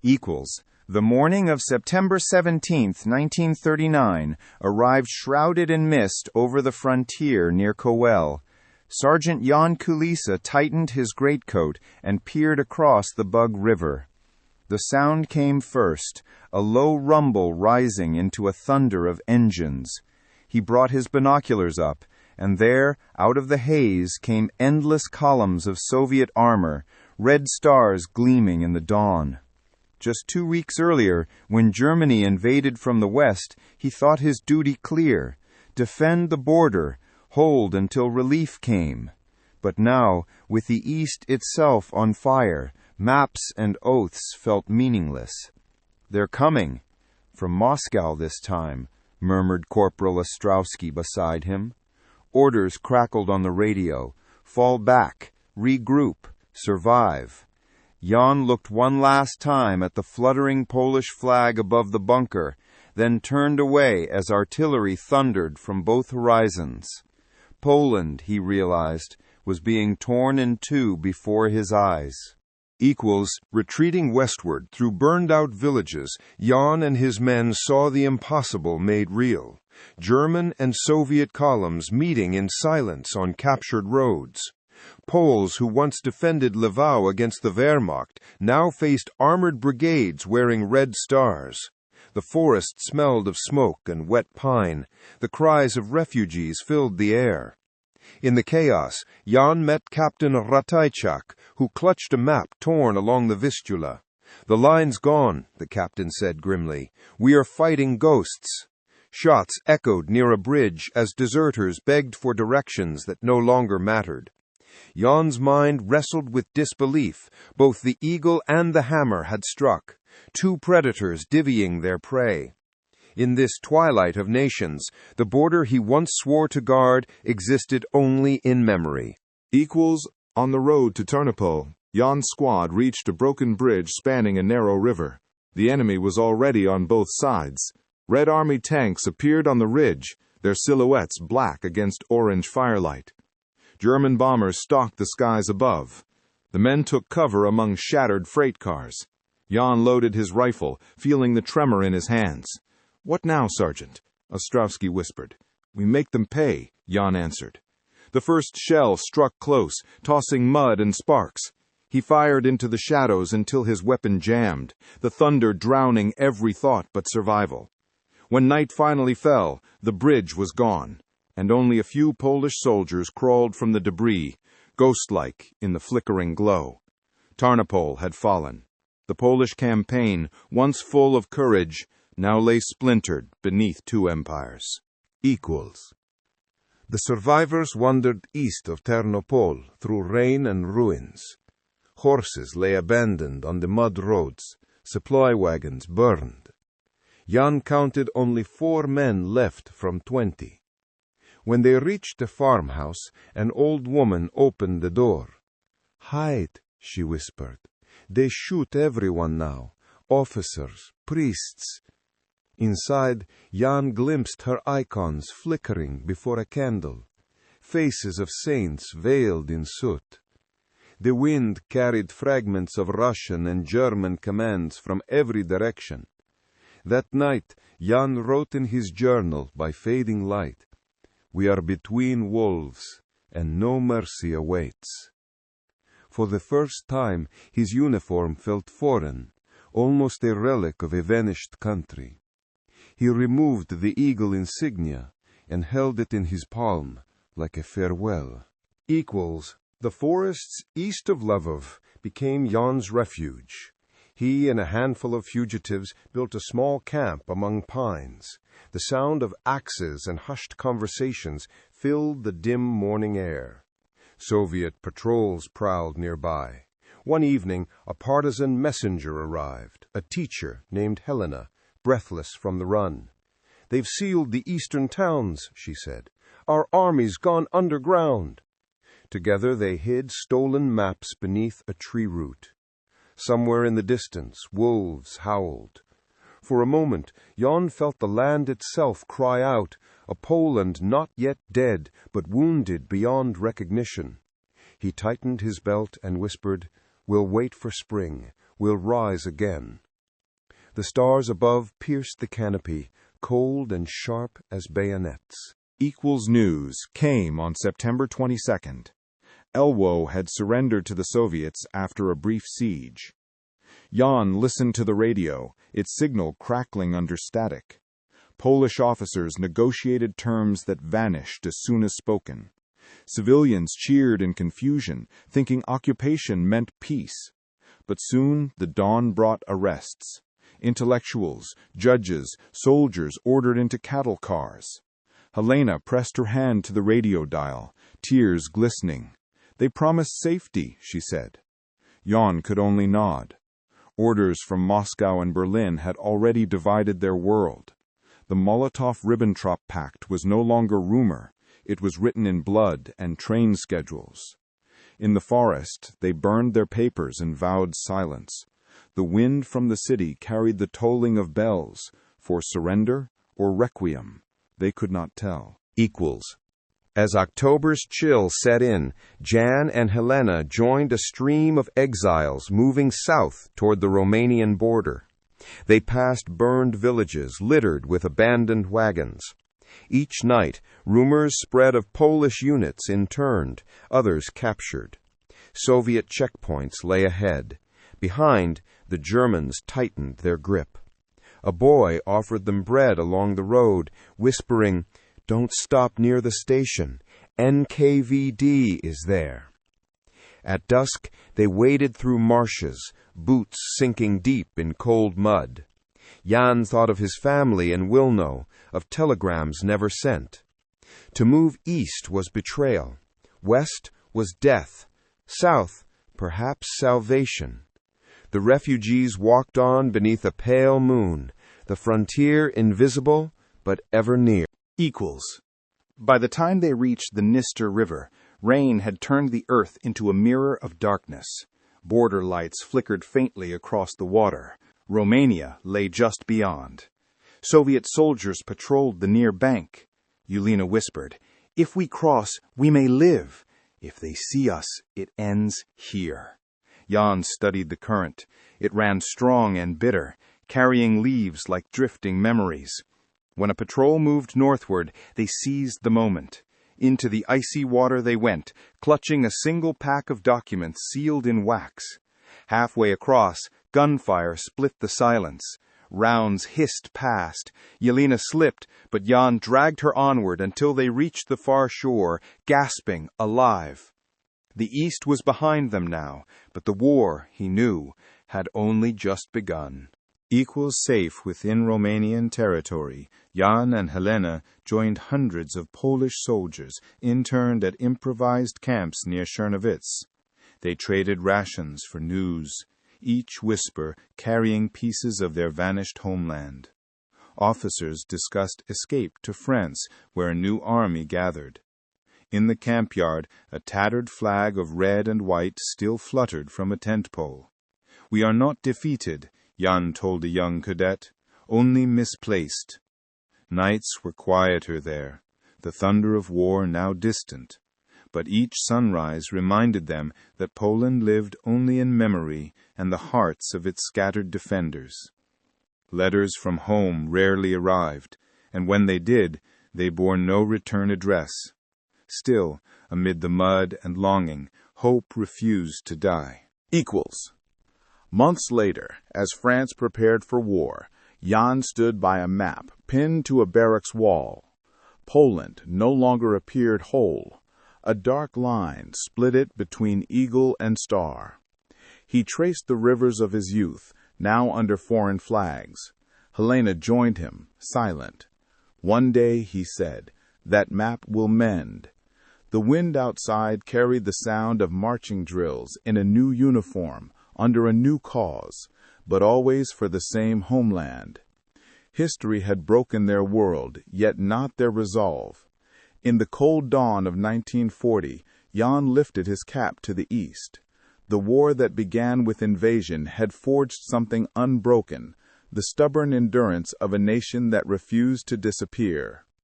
Equals. The morning of September 17, 1939, arrived shrouded in mist over the frontier near Kowel. Sergeant Jan Kulesza tightened his greatcoat and peered across the Bug River. The sound came first, a low rumble rising into a thunder of engines. He brought his binoculars up, and there, out of the haze, came endless columns of Soviet armor, red stars gleaming in the dawn. Just 2 weeks earlier, when Germany invaded from the west, he thought his duty clear: defend the border, hold until relief came. But now, with the east itself on fire, maps and oaths felt meaningless. "They're coming. From Moscow this time," murmured Corporal Ostrowski beside him. Orders crackled on the radio: fall back, regroup, survive. Jan looked one last time at the fluttering Polish flag above the bunker, then turned away as artillery thundered from both horizons. Poland, he realized, was being torn in two before his eyes. Retreating westward through burned-out villages, Jan and his men saw the impossible made real. German and Soviet columns meeting in silence on captured roads. Poles who once defended Lwów against the Wehrmacht now faced armored brigades wearing red stars. The forest smelled of smoke and wet pine. The cries of refugees filled the air. In the chaos, Jan met Captain Ratajczak, who clutched a map torn along the Vistula. "The line's gone," the captain said grimly. "We are fighting ghosts." Shots echoed near a bridge as deserters begged for directions that no longer mattered. Jan's mind wrestled with disbelief. Both the eagle and the hammer had struck, two predators divvying their prey. In this twilight of nations, the border he once swore to guard existed only in memory. On the road to Ternopil, Jan's squad reached a broken bridge spanning a narrow river. The enemy was already on both sides. Red Army tanks appeared on the ridge, their silhouettes black against orange firelight. German bombers stalked the skies above. The men took cover among shattered freight cars. Jan loaded his rifle, feeling the tremor in his hands. "What now, Sergeant?" Ostrowski whispered. "We make them pay," Jan answered. The first shell struck close, tossing mud and sparks. He fired into the shadows until his weapon jammed, the thunder drowning every thought but survival. When night finally fell, the bridge was gone, and only a few Polish soldiers crawled from the debris, ghost-like in the flickering glow. Tarnopol had fallen. The Polish campaign, once full of courage, now lay splintered beneath two empires. The survivors wandered east of Ternopil through rain and ruins. Horses lay abandoned on the mud roads, supply wagons burned. Jan counted only 4 men left from 20. When they reached the farmhouse, an old woman opened the door. "Hide," she whispered. "They shoot everyone now, officers, priests." Inside, Jan glimpsed her icons flickering before a candle, faces of saints veiled in soot. The wind carried fragments of Russian and German commands from every direction. That night, Jan wrote in his journal by fading light, "We are between wolves, and no mercy awaits." For the first time, his uniform felt foreign, almost a relic of a vanished country. He removed the eagle insignia and held it in his palm like a farewell. The forests east of Lwów became Jan's refuge. He and a handful of fugitives built a small camp among pines. The sound of axes and hushed conversations filled the dim morning air. Soviet patrols prowled nearby. One evening, a partisan messenger arrived, a teacher named Helena, breathless from the run. "They've sealed the eastern towns," she said. "Our army's gone underground." Together they hid stolen maps beneath a tree root. Somewhere in the distance, wolves howled. For a moment, Jan felt the land itself cry out, a Poland not yet dead, but wounded beyond recognition. He tightened his belt and whispered, "We'll wait for spring. We'll rise again." The stars above pierced the canopy, cold and sharp as bayonets. Equals news came on September 22nd. Lwo had surrendered to the Soviets after a brief siege. Jan listened to the radio, its signal crackling under static. Polish officers negotiated terms that vanished as soon as spoken. Civilians cheered in confusion, thinking occupation meant peace. But soon the dawn brought arrests. Intellectuals, judges, soldiers ordered into cattle cars. Helena pressed her hand to the radio dial, tears glistening. They promised safety, she said. Jan could only nod. Orders from Moscow and Berlin had already divided their world. The Molotov-Ribbentrop Pact was no longer rumor. It was written in blood and train schedules. In the forest, they burned their papers and vowed silence. The wind from the city carried the tolling of bells, for surrender or requiem. They could not tell. Equals. As October's chill set in, Jan and Helena joined a stream of exiles moving south toward the Romanian border. They passed burned villages littered with abandoned wagons. Each night, rumors spread of Polish units interned, others captured. Soviet checkpoints lay ahead. Behind, the Germans tightened their grip. A boy offered them bread along the road, whispering, "Don't stop near the station. NKVD is there." At dusk, they waded through marshes, boots sinking deep in cold mud. Jan thought of his family in Wilno, of telegrams never sent. To move east was betrayal. West was death. South, perhaps salvation. The refugees walked on beneath a pale moon, the frontier invisible but ever near. Equals. By the time they reached the Dniester River, rain had turned the earth into a mirror of darkness. Border lights flickered faintly across the water. Romania lay just beyond. Soviet soldiers patrolled the near bank. Yelena whispered, "If we cross, we may live. If they see us, it ends here." Jan studied the current. It ran strong and bitter, carrying leaves like drifting memories. When a patrol moved northward, they seized the moment. Into the icy water they went, clutching a single pack of documents sealed in wax. Halfway across, gunfire split the silence. Rounds hissed past. Yelena slipped, but Jan dragged her onward until they reached the far shore, gasping, alive. The east was behind them now, but the war, he knew, had only just begun. Equals safe within Romanian territory, Jan and Helena joined hundreds of Polish soldiers interned at improvised camps near Czernowitz. They traded rations for news, each whisper carrying pieces of their vanished homeland. Officers discussed escape to France, where a new army gathered. In the camp yard, a tattered flag of red and white still fluttered from a tent pole. "We are not defeated," Jan told a young cadet, "only misplaced." Nights were quieter there, the thunder of war now distant. But each sunrise reminded them that Poland lived only in memory and the hearts of its scattered defenders. Letters from home rarely arrived, and when they did, they bore no return address. Still, amid the mud and longing, hope refused to die. Equals. Months later, as France prepared for war, Jan stood by a map pinned to a barracks wall. Poland no longer appeared whole. A dark line split it between eagle and star. He traced the rivers of his youth, now under foreign flags. Helena joined him, silent. "One day," he said, "that map will mend." The wind outside carried the sound of marching drills in a new uniform, under a new cause, but always for the same homeland. History had broken their world, yet not their resolve. In the cold dawn of 1940, Jan lifted his cap to the east. The war that began with invasion had forged something unbroken, the stubborn endurance of a nation that refused to disappear.